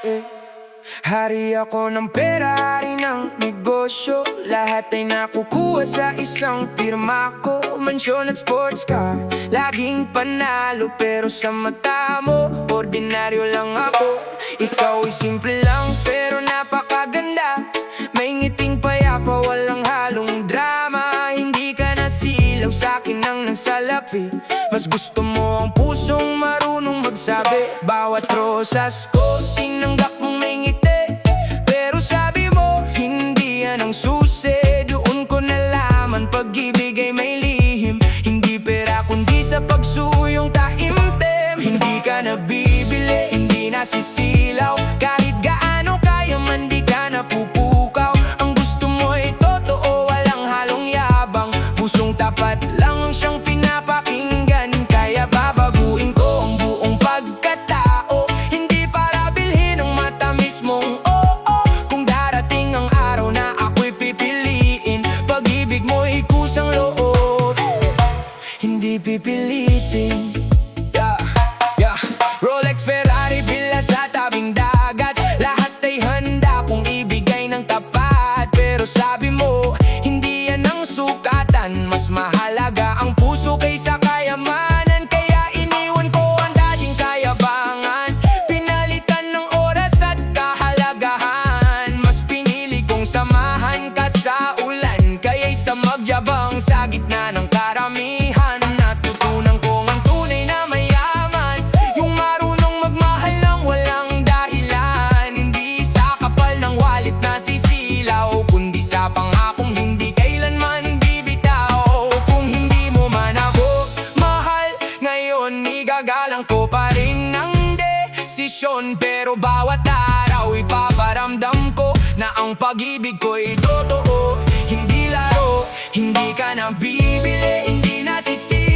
Hari ako ng pera, hari ng negosyo. Lahat ay nakukuha sa isang pirma ko. Mansyon at sports car, laging panalo. Pero sa mata mo, ordinaryo lang ako. Ikaw ay simple lang pero napakaganda. May ngiting payapa, walang halong drama. Hindi ka nasilaw sa'kin ng nansalapi. Mas gusto mo ang pusong marunong magsabi. Bawat rosas ko, tinanggap mong may ngiti. Pero sabi mo, hindi yan ang susi. Doon ko nalaman, pag-ibig ay may lihim. Hindi pera kundi sa pagsuyong taimtim. Hindi ka nabibili, hindi nasisilaw. Kahit gaano kaya man di ka napupukaw. Ang gusto mo ay totoo, walang halong yabang. Pusong tapat lang siyang pinapakinggan. Kaya babaguhin ko ang buong pagkatao. Hindi para bilhin ang matamis mong oo. Kung darating ang araw na ako'y pipiliin, pag-ibig mo'y kusang loob, hindi pipilitin. Rolex, Ferrari, villa sa tabing dagat. Lahat ay handa kung ibigay ng tapat. Pero sabi mo, hindi yan ang sukatan. Mas mahalaga ang puso kaysa kayamanan. Kaya iniwan ko ang dating kayabangan. Pinalitan ng oras at kahalagahan. Mas pinili kong samahan ka sa ulan. Kaya'y sa magyabang sa gitna ng karamihan. Natutunan kong ang tunay na mayaman, yung marunong magmahal ng walang dahilan. Hindi sa kapal ng walit na sisilaw, kundi sa pangakong hindi kailanman bibitaw. Kung hindi mo man ako mahal ngayon, igagalang ko pa rin ng desisyon. Pero bawat araw ipaparamdam ko na ang pag-ibig ko'y totoo, hindi laro. Hindi ka nabibili, hindi nasisisi.